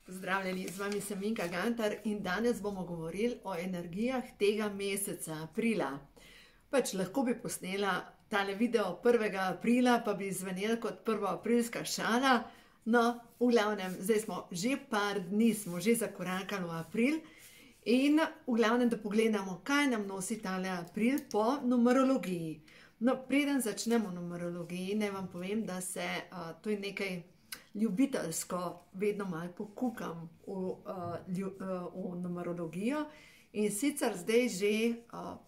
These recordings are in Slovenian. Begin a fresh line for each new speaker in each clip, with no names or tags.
Pozdravljeni, z vami sem Minka Gantar in danes bomo govorili o energijah tega meseca, aprila. Lahko bi posnela tale video 1. aprila, pa bi zvenel kot 1. aprilska šala. No, v glavnem, zdaj smo že par dni, smo že zakorakali v april. In v glavnem, da pogledamo, kaj nam nosi tale april po numerologiji. No, preden začnemo numerologiji, naj vam povem, da se to je nekaj ljubiteljsko, vedno malo pokukam v numerologijo in sicer zdaj že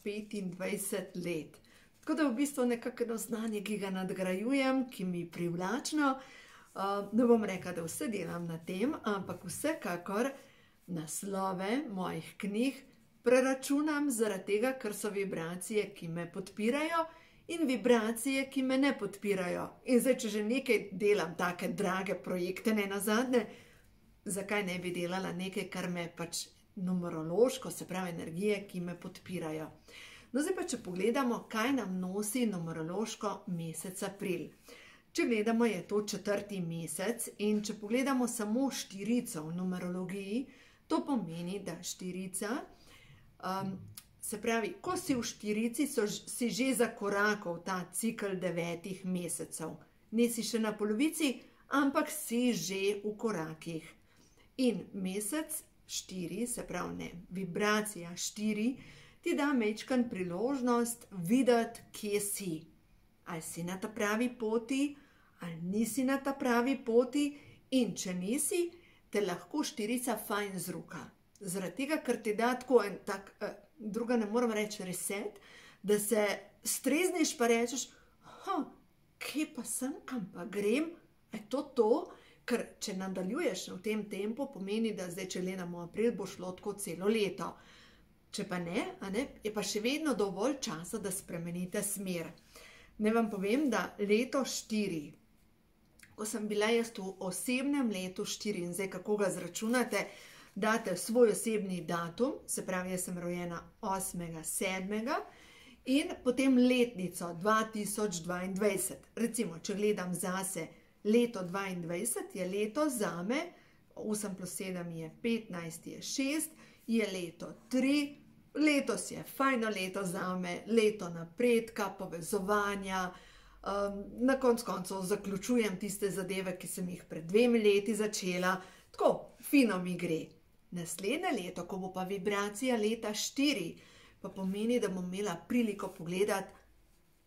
25 let. Tako da v bistvu nekako znanje, ki ga nadgrajujem, ki mi je privlačno. Ne bom rekla, da vse delam na tem, ampak vsekakor naslove mojih knjig preračunam zaradi tega, ker so vibracije, ki me podpirajo, in vibracije, ki me ne podpirajo. In zdaj, če že nekaj delam take drage projekte, ne nazadnje, zakaj ne bi delala nekaj, kar me pač numerološko, se pravi energije, ki me podpirajo. No, zdaj pa, če pogledamo, kaj nam nosi numerološko mesec april. Če gledamo, je to 4. mesec in če pogledamo samo štirico v numerologiji, to pomeni, da štirica, se pravi, ko si v štirici, si že zakorakal ta cikl 9 mesecev. Nisi še na polovici, ampak si že v korakih. In mesec 4, se pravi ne, vibracija 4, ti da majčkeno priložnost videti, kje si. Ali si na ta pravi poti, ali nisi na ta pravi poti, in če nisi, te lahko štirica fajn zruka. Zaradi tega, ker ti da tako en tak, druga ne moram reči reset, da se strezneš pa rečeš, kje pa sem, kam pa grem, je to, ker če nadaljuješ v tem tempu, pomeni, da zdaj, če gledamo april, bo šlo tako celo leto. Če pa ne, je pa še vedno dovolj časa, da spremenite smer. Ne vam povem, da leto 4, ko sem bila jaz v osebnem letu 4, in zdaj kako ga zračunate, date svoj osebni datum, se pravi, jaz sem rojena 8.7. in potem letnico 2022. Recimo, če gledam zase leto 22, je leto zame, 8 plus 7 je 15, je 6, je leto 3, letos je fajno leto zame, leto napredka, povezovanja, na koncu zaključujem tiste zadeve, ki sem jih pred 2 leti začela, tako fino mi gre. Naslednje leto, ko bo pa vibracija leta 4, pa pomeni, da bom imela priliko pogledati,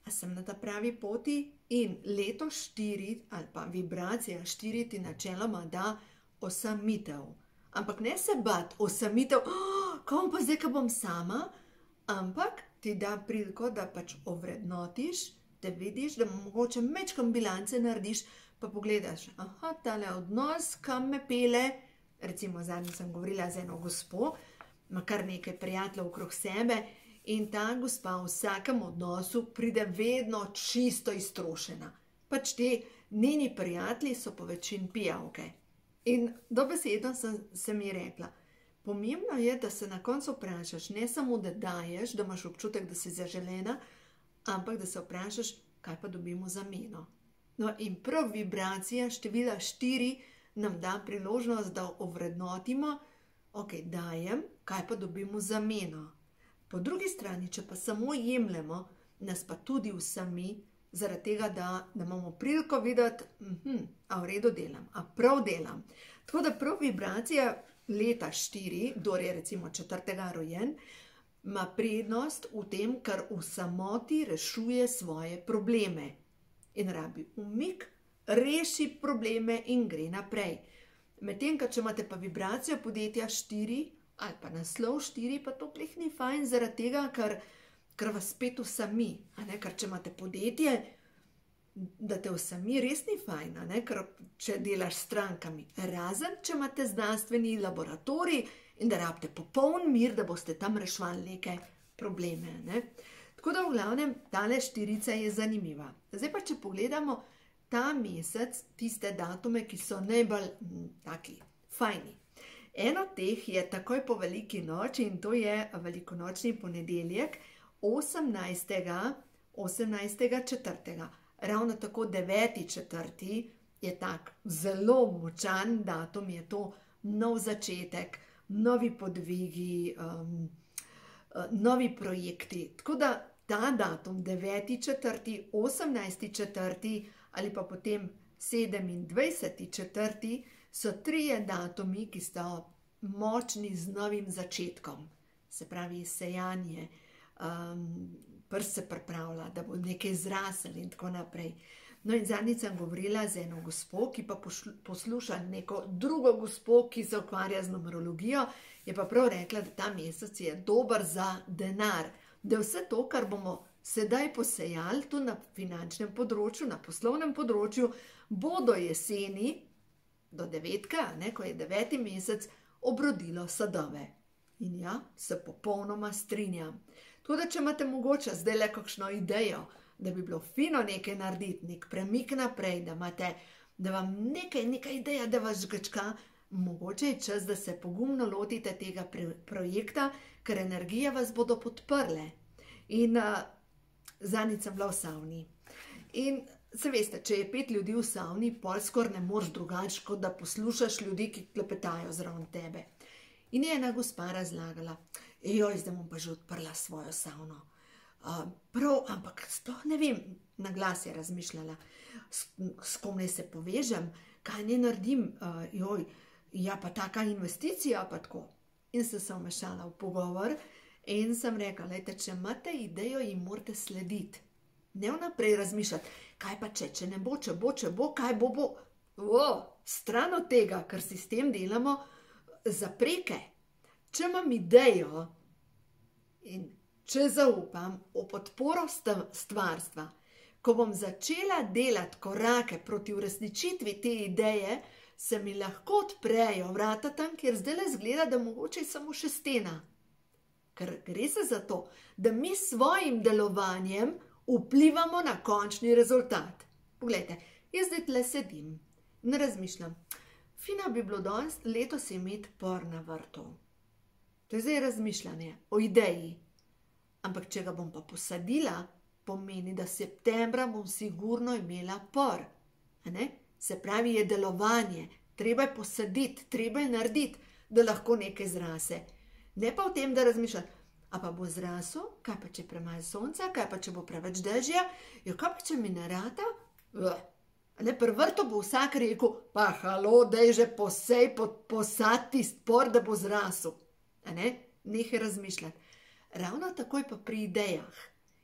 a sem na ta pravi poti, in leto 4, ali pa vibracija 4 ti načeloma da osamitev. Ampak ne se bat osamitev, kom pa zdaj, ko bom sama, ampak ti da priliko, da pač ovrednotiš, da vidiš, da mogoče majčkeno bilance narediš, pa pogledaš, tale odnos, kam me pele. Recimo, zadnjič sem govorila z eno gospo, ima kar nekaj prijateljev okrog sebe, in ta gospa v vsakem odnosu pride vedno čisto iztrošena. Pač te njeni prijatelji so po večini pijavke. In dobesedno se mi rekla, pomembno je, da se na koncu vprašaš, ne samo, da daješ, da imaš občutek, da si zaželena, ampak da se vprašaš, kaj pa dobimo za zameno. No, in prav vibracija števila 4 nam da priložnost, da ovrednotimo, dajem, kaj pa dobimo za zameno. Po drugi strani, če pa samo jemljemo, nas pa tudi vsemi, zaradi tega, da imamo priliko videti, a v redu delam, a prav delam. Tako da prav vibracija leta 4, kdor je recimo 4. rojen, ima prednost v tem, ker v samoti rešuje svoje probleme. In rabi umik, reši probleme in gre naprej. Medtem, če imate pa vibracijo podjetja 4 ali pa naslov 4, pa to plih ni fajn zaradi tega, ker vas spet usami. Ker če imate podjetje, da te usami, res ni fajn, ker če delaš s strankami. Razen, če imate znanstveni laboratorij in da rabite popoln mir, da boste tam rešvali neke probleme. Tako da v glavnem, tale štirica je zanimiva. Zdaj pa, če pogledamo ta mesec, tiste datume, ki so najbolj taki fajni. Eno teh je takoj po veliki noči in to je velikonočni ponedeljek 18.4. Ravno tako 9.4. je tak zelo močan datum, je to nov začetek, novi podvigi, novi projekti. Tako da ta datum, 9.4., 18.4. ali pa potem 27.4. so trije datumi, ki sta močni z novim začetkom. Se pravi, sejanje, prst se pripravlja, da bo nekaj zrasel in tako naprej. No in zadnjič sem govorila z eno gospo, ki pa posluša neko drugo gospo, ki se ukvarja z numerologijo, je pa prav rekla, da ta mesec je dober za denar, da vse to, kar bomo sedaj posejali tu na finančnem področju, na poslovnem področju, bo do jeseni, do 9., ko je 9. mesec, obrodilo sadove. In ja, se popolnoma strinjam. Tako da, če imate mogoče zdaj le kakšno idejo, da bi bilo fino nekaj narediti, nek premik naprej, da vam neka ideja, da vas žgečka, mogoče je čas, da se pogumno lotite tega projekta, ker energije vas bodo podprle. In zadnjič sem bila v savni. In se veste, če je 5 ljudi v savni, pol skoraj ne moreš drugače, kot da poslušaš ljudi, ki klepetajo zraven tebe. In je ena gospa razlagala, zdaj bom pa že odprla svojo savno. Prav, ampak sploh ne vem, na glas je razmišljala, s kom naj se povežem, kaj ne naredim, ja pa taka investicija pa tako. In sem se vmešala v pogovor in sem rekla, če imate idejo, jim morate slediti. Ne vnaprej razmišljati, kaj pa če ne bo, če bo, kaj bo. Stran od tega, ker si s tem delamo zapreke. Če imam idejo in če zaupam v podporo stvarstva, ko bom začela delati korake proti uresničitvi te ideje, se mi lahko odprejo vrata tam, kjer zdaj le zgleda, da mogoče je samo še stena. Ker gre se za to, da mi s svojim delovanjem vplivamo na končni rezultat. Poglejte, jaz zdaj tle sedim in razmišljam, fino bi bilo danes letos imeti por na vrtu. To je zdaj razmišljanje o ideji. Ampak če ga bom pa posadila, pomeni, da septembra bom sigurno imela por. Se pravi, je delovanje, treba je posaditi, treba je narediti, da lahko nekaj zrase. Ne pa v tem, da razmišljam, a pa bo zrasel, kaj pa če premalo sonca, kaj pa če bo preveč dežja, kaj pa če mi ne rata? Pri vrtu bo vsak rekel, pa halo, daj že posej, posadi spor, da bo zrasel. Nehaj razmišljati. Ravno takoj pa pri idejah.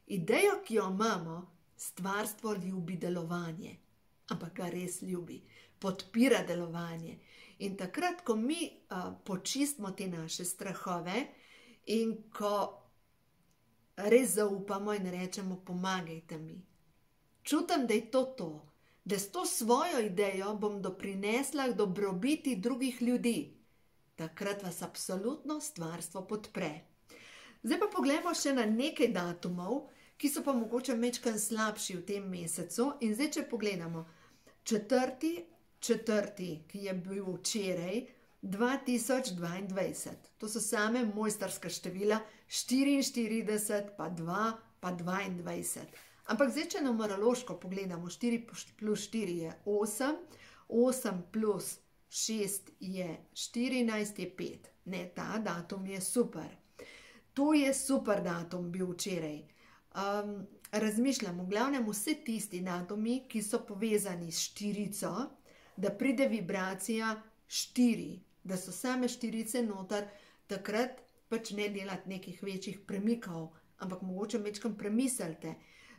Idejo, ki jo imamo, stvarstvo ljubi delovanje. Ampak ga res ljubi. Podpira delovanje. In takrat, ko mi počistimo te naše strahove in ko res zaupamo in rečemo, pomagajte mi. Čutim, da je to. Da s to svojo idejo bom doprinesla k dobrobiti drugih ljudi. Takrat vas absolutno stvarstvo podpre. Zdaj pa poglejmo še na nekaj datumov, ki so pa mogoče majčkeno slabši v tem mesecu. In zdaj, če pogledamo, 4.4., ki je bil včeraj, 2022. To so same mojstrska števila, 44, pa 2, pa 22. Ampak zdaj, če numerološko pogledamo, 4 plus 4 je 8, 8 plus 6 je 14, je 5. Ta datum je super. To je super datum bil včeraj. Razmišljam, v glavnem vse tisti datumi, ki so povezani s štirico, da pride vibracija 4, da so same štirice noter, takrat pač ne delati nekih večjih premikov, ampak mogoče majčkeno premislite.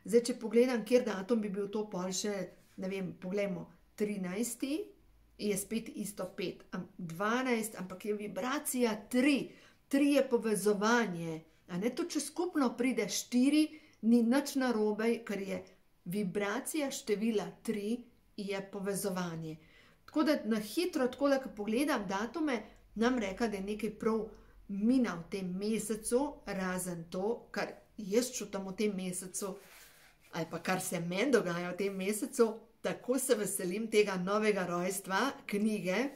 Zdaj, če pogledam, kjer datum bi bil to pol še, ne vem, poglejmo, 13. je spet isto 5, 12, ampak je vibracija 3. 3 je povezovanje. To, če skupno pride 4, ni nič narobe, ker je vibracija števila 3 je povezovanje. Tako da na hitro, tako da, ko pogledam datume, nam reka, da je nekaj prav mina v tem mesecu, razen to, kar jaz čutim v tem mesecu, ali pa kar se meni dogaja v tem mesecu, tako se veselim tega novega rojstva, knjige,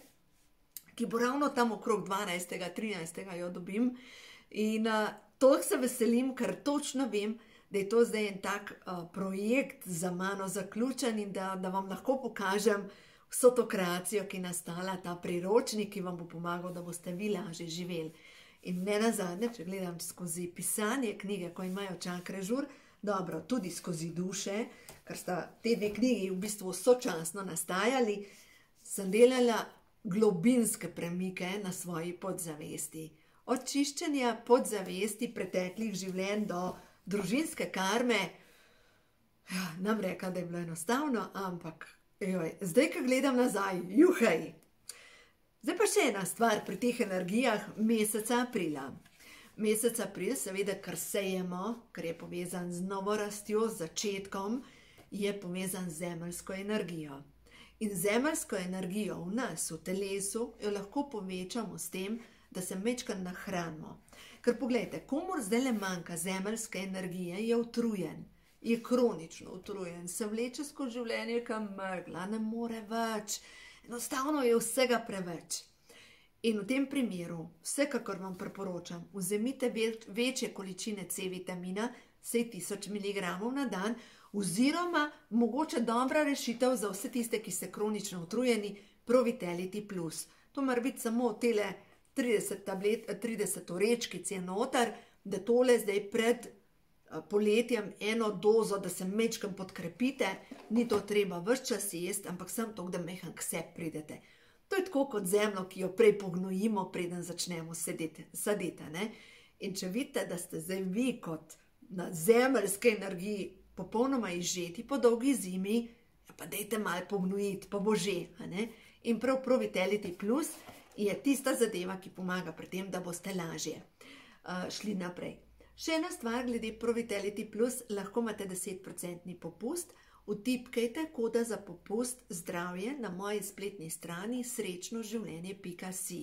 ki bo ravno tam okrog 12. 13. jo dobim. In toliko se veselim, ker točno vem, da je to zdaj en tak projekt za mano zaključen in da vam lahko pokažem vso to kreacijo, ki je nastala, ta priročnik, ki vam bo pomagal, da boste vi lažje živeli. In ne nazadnje, če gledam skozi pisanje knjige, ko imajo čakre žur, dobro, tudi skozi duše, ker sta te dve knjigi v bistvu sočasno nastajali, sem delala globinske premike na svoji podzavesti. Od čiščenja podzavesti preteklih življenj do družinske karme, nam reka, da je bilo enostavno, ampak zdaj, ko gledam nazaj, juhej! Zdaj pa še ena stvar pri teh energijah meseca aprila. Mesec april, seveda, kar sejemo, ker je povezan z novo rastjo, z začetkom, je povezan z zemeljsko energijo. In zemeljsko energijo v nas, v telesu, jo lahko povečamo s tem, da se majčkeno nahranimo. Ker poglejte, komur zdajle manjka zemeljske energije, je utrujen, je kronično utrujen, se vleče skozi življenje kot megla, ne more več, enostavno je vsega preveč. In v tem primeru, vsekakor vam priporočam, vzemite večje količine C vitamina, vsaj 1000 mg na dan, oziroma mogoče dobra rešitev za vse tiste, ki ste kronično utrujeni, Pro-Vitality Plus. To mora biti samo tele 30 orečkic je noter, da tole zdaj pred poletjem eno dozo, da se majčkeno podkrepite, ni to treba ves čas jesti, ampak samo to, da majhen k sebi pridete. To je tako kot zemljo, ki jo prej pognojimo, preden začnemo saditi. In če vidite, da ste zdaj vi kot na zemeljske energiji popolnoma izžeti po dolgi zimi, pa dajte malo pognojiti, pa bo že. In prav Pro-Vitality Plus je tista zadeva, ki pomaga pri tem, da boste lažje šli naprej. Še ena stvar glede Pro-Vitality Plus, lahko imate 10% popust, vtipkajte koda za popust zdravje na moji spletni strani srečnoživljenje.si.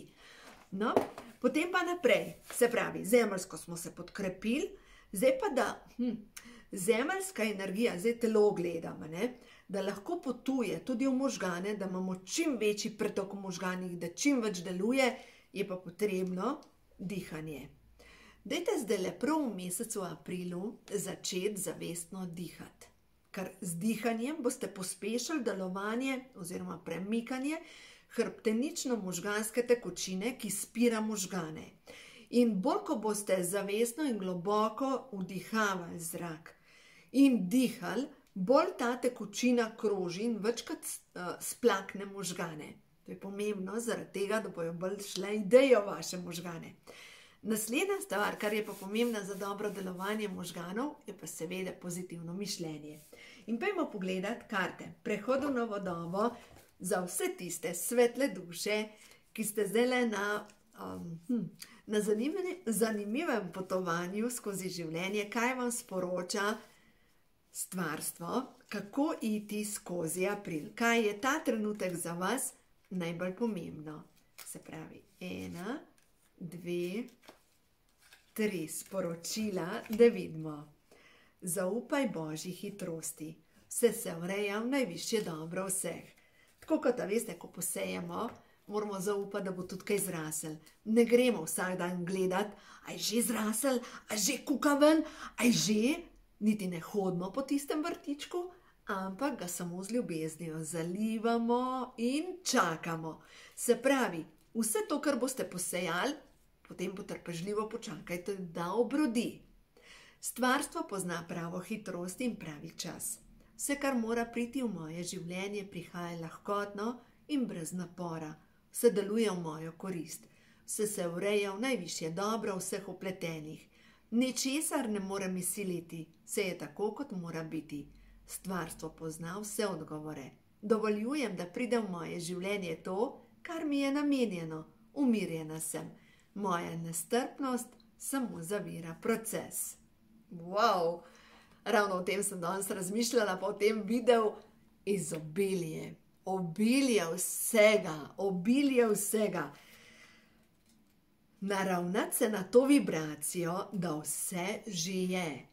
No, potem pa naprej, se pravi, zemeljsko smo se podkrepili, zdaj pa da zemeljska energija, zdaj telo gledam, da lahko potuje tudi v možgane, da imamo čim večji pretok v možganih, da čim več deluje, je pa potrebno dihanje. Dajte zdaj prav v mesecu aprilu začeti zavestno dihati. Ker z dihanjem boste pospešili delovanje oziroma premikanje hrbtenično-možganske tekočine, ki spira možgane. In bolj, ko boste zavestno in globoko vdihavali zrak in dihali, bolj ta tekočina kroži in večkrat splakne možgane. To je pomembno, zaradi tega, da bojo bolj šle ideje v vaše možgane. Naslednja stvar, kar je pa pomembna za dobro delovanje možganov, je pa seveda pozitivno mišljenje. In pojdimo pogledati karte prehodu v novo dobo za vse tiste svetle duše, ki ste zdaj na zanimivem potovanju skozi življenje, kaj vam sporoča stvarstvo, kako iti skozi april. Kaj je ta trenutek za vas najbolj pomembno? Se pravi, 1, 2, 3 sporočila, da vidimo. Zaupaj Božji hitrosti. Vse se ureja v najvišje dobro vseh. Tako kot, veste, ko posejemo, moramo zaupati, da bo tudi kaj zrasel. Ne gremo vsak dan gledati, a je že zrasel, a že kuka ven, a je že, niti ne hodimo po tistem vrtičku, ampak ga samo z ljubeznijo zalivamo in čakamo. Se pravi, vse to, kar boste posejali, potem potrpežljivo počakajte, da obrodi. Stvarstvo pozna pravo hitrost in pravi čas. Vse, kar mora priti v moje življenje, prihaja lahkotno in brez napora. Vse deluje v mojo korist. Vse se ureja v najvišje dobro vseh vpletenih. Ničesar ne morem izsiliti, vse je tako, kot mora biti. Stvarstvo pozna vse odgovore. Dovoljujem, da pride v moje življenje to, kar mi je namenjeno. Umirjena sem. Moja nestrpnost samo zavira proces. Wow! Ravno o tem sem danes razmišljala, pa o tem videu izobilje. Obilje vsega, obilje vsega. Naravnati se na to vibracijo, da vse že je.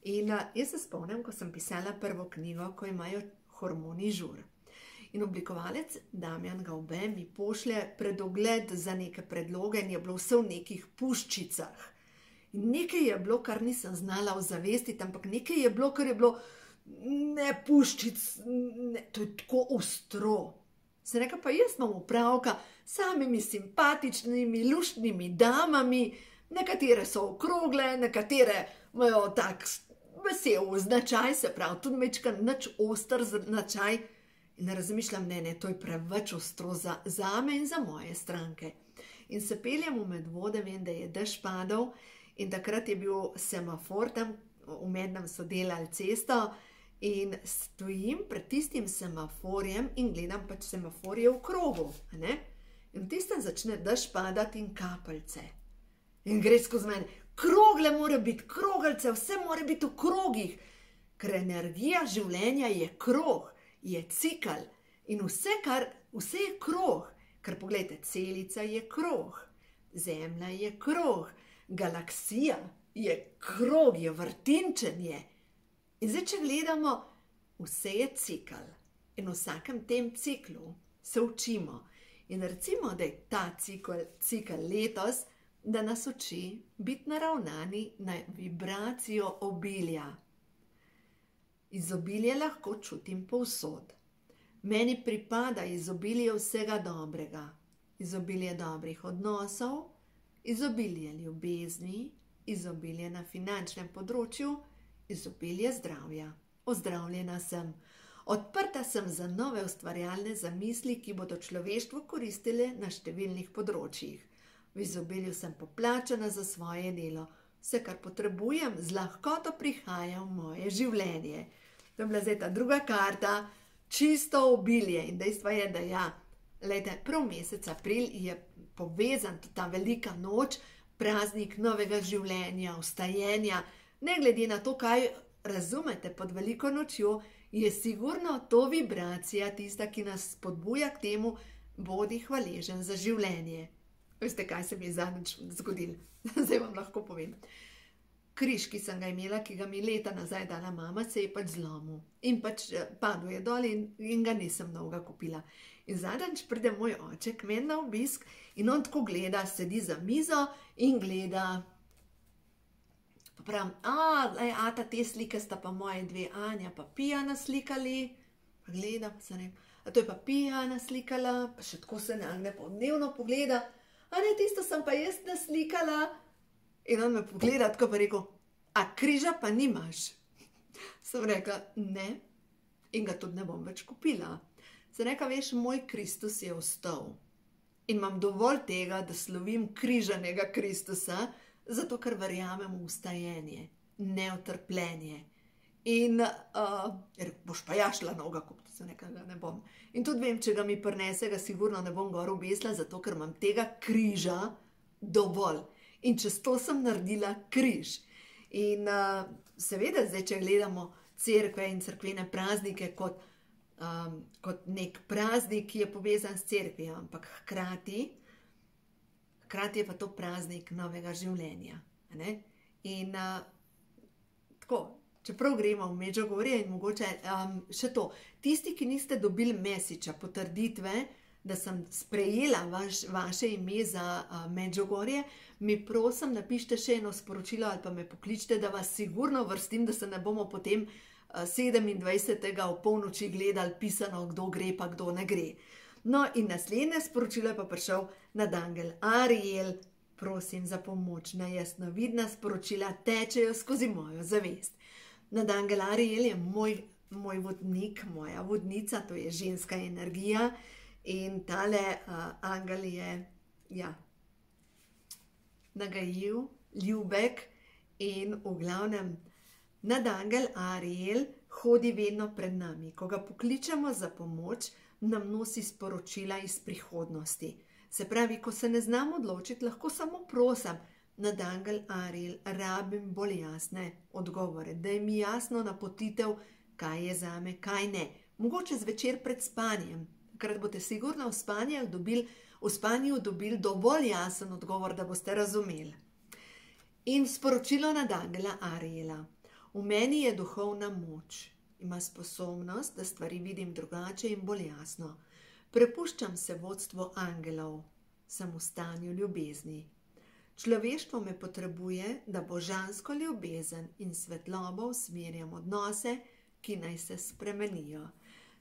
In jaz se spomnim, ko sem pisala prvo knjigo, ko imajo hormoni žur. In oblikovalec Damjan Gaube mi pošlje predogled za neke predloge in je bilo vse v nekih puščicah. In nekaj je bilo, kar nisem znala ozavestiti, ampak nekaj je bilo, kar je bilo ne puščic, to je tako ostro. Sem rekla, pa jaz imam opravka s samimi simpatičnimi, luštnimi damami, nekatere so okrogle, nekatere imajo tak vesel značaj, se pravi, tudi mečkan nič oster značaj. In razmišljam, ne, to je preveč ostro zame in za moje stranke. In se peljem v Medvode, vem, da je dež padal in takrat je bil semafor tam, v Mednem so delali cesto in stojim pred tistim semaforjem in gledam pač semaforje v krogu, ne? In v tistem začne dež padati in kapljice. In gre skozi mene, krogle mora biti, kroglice, vse mora biti v krogih, ker energija življenja je krog, je cikel in vse je krog, ker poglejte, celica je krog, zemlja je krog, galaksija je krog, je vrtinčenje. In zdaj, če gledamo, vse je cikel in v vsakem tem ciklu se učimo. In recimo, da je ta cikel letos, da nas uči biti naravnani na vibracijo obilja. Izobilje lahko čutim povsod. Meni pripada izobilje vsega dobrega, izobilje dobrih odnosov, izobilje ljubezni, izobilje na finančnem področju, izobilje zdravja. Ozdravljena sem, odprta sem za nove ustvarjalne zamisli, ki bodo človeštvu koristile na številnih področjih. V izobilju sem poplačana za svoje delo. Vse, kar potrebujem, z lahkoto prihaja v moje življenje. To je bila zdaj ta druga karta, čisto obilje. In dejstvo je, da ja, lejte, prav mesec april je povezan ta velika noč, praznik novega življenja, vstajenja. Ne glede na to, kaj razumete pod veliko nočjo, je sigurno to vibracija tista, ki nas spodbuja k temu, bodi hvaležen za življenje. Veste, kaj se mi je zadnjič zgodilo? Zdaj vam lahko povem. Križ, ki sem ga imela, ki ga mi leta nazaj dala mama, se je pač zlomil. In pač padel je dol in ga nisem novega kupila. In zadnjič pride moj oče k meni na obisk in on tako gleda, sedi za mizo in gleda. Pa pravim, ata, te slike sta pa moje dve Anja pa Pija naslikali. Pa gleda, pa se rekel, a to je pa Pija naslikala, pa še tako se nagne pa dnevno pogleda. A ne, tisto sem pa jaz naslikala. In on me pogleda, tako pa rekel, a križa pa nimaš? Sem rekla, ne, in ga tudi ne bom več kupila. Sem rekla, veš, moj Kristus je vstal. In imam dovolj tega, da slovim križanega Kristusa, zato ker verjamem v vstajenje, ne v trpljenje. In boš pa ja šla novega kupiti, sem rekla, da ne bom. In tudi vem, če ga mi prinese, ga sigurno ne bom gor obesla, zato ker imam tega križa dovolj. In čez to sem naredila križ. In seveda, zdaj, če gledamo cerkve in cerkvene praznike kot nek praznik, ki je povezan s cerkvijo, ampak hkrati je pa to praznik novega življenja. Ne? In tako, čeprav gremo v Medžugorje in mogoče še to, tisti, ki niste dobili mesiča, potrditve, da sem sprejela vaše ime za Medžugorje, mi prosim napište še eno sporočilo ali pa me pokličite, da vas sigurno vrstim, da se ne bomo potem 27. v polnoči gledali pisano, kdo gre pa kdo ne gre. No in naslednje sporočilo je pa prišel nadangel Ariel, prosim za pomoč, na jasnovidna sporočila tečejo skozi mojo zavest. Nadangel Ariel je moj vodnik, moja vodnica, to je ženska energija. In tale angel je, ja, nagajiv, ljubek in v glavnem nadangel Ariel hodi vedno pred nami. Ko ga pokličemo za pomoč, nam nosi sporočila iz prihodnosti. Se pravi, ko se ne znam odločiti, lahko samo prosim, nadangel Ariel, rabim bolj jasne odgovore, da je mi jasno napotitev, kaj je zame, kaj ne. Mogoče zvečer pred spanjem. Takrat boste sigurno v spanju dobili dovolj jasen odgovor, da boste razumeli. In sporočilo nadangela Ariela. V meni je duhovna moč. Ima sposobnost, da stvari vidim drugače in bolj jasno. Prepuščam se vodstvu angelov. Sem v stanju ljubezni. Človeštvo me potrebuje, da božansko ljubezen in svetlobo usmerjam odnose, ki naj se spremenijo.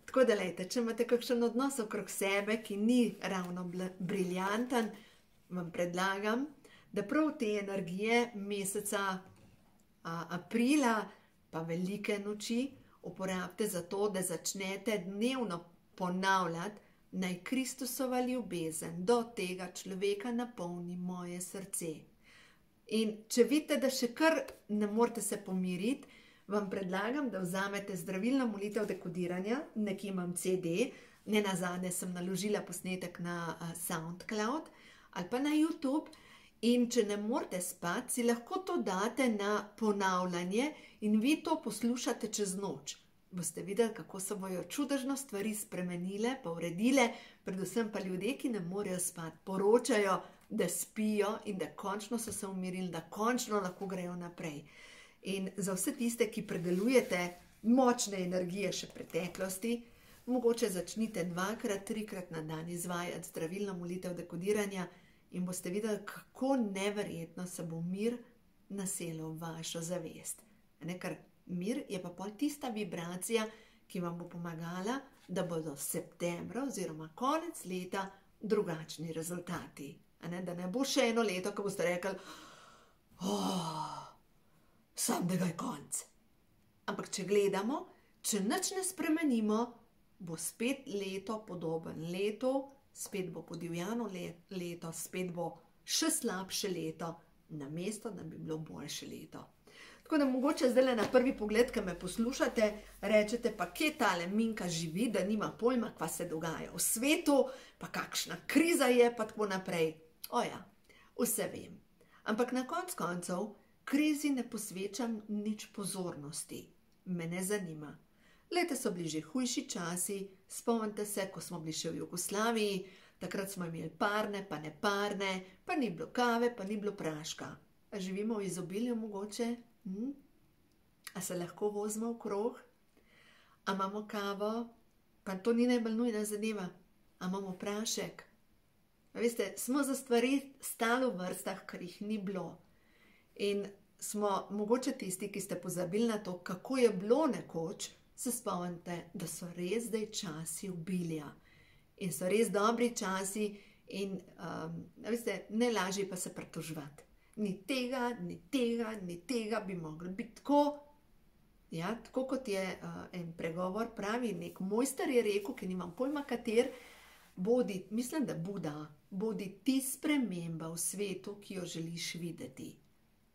Tako da, lejte, če imate kakšen odnos okrog sebe, ki ni ravno briljanten, vam predlagam, da prav te energije meseca aprila, pa velike noči, uporabite za to, da začnete dnevno ponavljati, naj Kristusova ljubezen do tega človeka napolni moje srce. In če vidite, da še kar ne morete se pomiriti, vam predlagam, da vzamete zdravilno molitev dekodiranja, nekje imam CD, nenazadnje sem naložila posnetek na SoundCloud ali pa na YouTube, in če ne morete spati, si lahko to date na ponavljanje in vi to poslušate čez noč. Boste videli, kako se bojo čudežno stvari spremenile, pa uredile, predvsem pa ljudje, ki ne morejo spati, poročajo, da spijo in da končno so se umirili, da končno lahko grejo naprej. In za vse tiste, ki predelujete močne energije še preteklosti, mogoče začnite 2-krat, 3-krat na dan izvajati zdravilno molitev dekodiranja in boste videli, kako neverjetno se bo mir naselil v vašo zavest. Ker mir je pa pol tista vibracija, ki vam bo pomagala, da bodo septembra oziroma konec leta drugačni rezultati. Da ne bo še eno leto, ko boste rekli, sam da ga je konc. Ampak če gledamo, če nič ne spremenimo, bo spet leto podoben letu, spet bo podivjano leto, spet bo še slabše leto, namesto da bi bilo boljše leto. Tako da mogoče zdaj na prvi pogled, ki me poslušate, rečete, pa kje tale Minka živi, da nima pojma, kva se dogaja v svetu, pa kakšna kriza je, pa tako naprej. Oja, vse vem. Ampak na koncu koncev krizi ne posvečam nič pozornosti. Me ne zanima. Leta so bili že hujši časi, spomnite se, ko smo bili še v Jugoslaviji, takrat smo imeli parne, pa neparne, pa ni bilo kave, pa ni bilo praška. A živimo v izobilju mogoče? A se lahko vozimo okrog? A imamo kavo? Pa to ni najbolj nujna zadeva. A imamo prašek? A veste, smo za stvari stali v vrstah, ker jih ni bilo. In smo mogoče tisti, ki ste pozabili na to, kako je bilo nekoč, se spomnite, da so res zdaj časi obilja. In so res dobri časi in veste, ne lažje pa se pritoževati. Ni tega, ni tega, ni tega, bi moglo biti tako. Ja, tako kot je en pregovor pravi, nek mojster je rekel, ki nimam pojma kater, bodi, mislim, da Buda, bodi ti sprememba v svetu, ki jo želiš videti.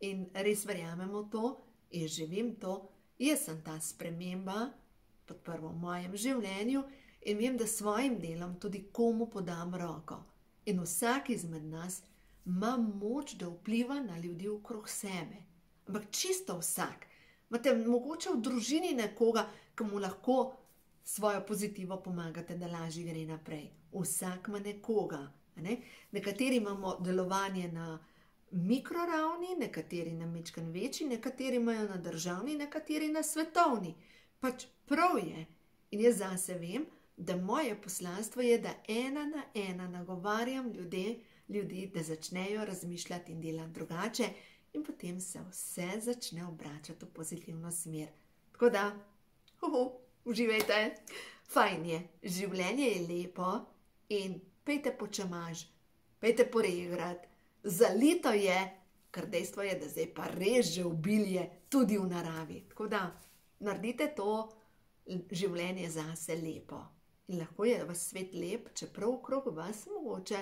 In res verjamemo to, jaz živim to, jaz sem ta sprememba, pod prvo v mojem življenju in vem, da svojim delom tudi komu podam roko. In vsak izmed nas ima moč, da vpliva na ljudi okrog sebe. Ampak čisto vsak. Imate mogoče v družini nekoga, ki mu lahko svojo pozitivo pomagate, da lažje gre naprej. Vsak ima nekoga. Nekateri imamo delovanje na mikroravni, nekateri na majčkeno večji, nekateri imajo na državni, nekateri na svetovni. Pač prav je. In jaz zase vem, da moje poslanstvo je, da ena na ena nagovarjam ljudi, da začnejo razmišljati in delati drugače in potem se vse začne obračati v pozitivno smer. Tako da, uživajte. Fajn je, življenje je lepo in pejte po čemaž, pejte poregrat. Zalito je, ker dejstvo je, da zdaj pa res že obilje tudi v naravi. Tako da, naredite to življenje zase lepo. In lahko je vaš svet lep, čeprav okrog vas mogoče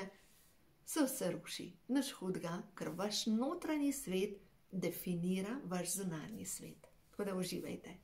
se vse ruši. Nič hudega, ker vaš notranji svet definira vaš zunanji svet. Tako da uživajte.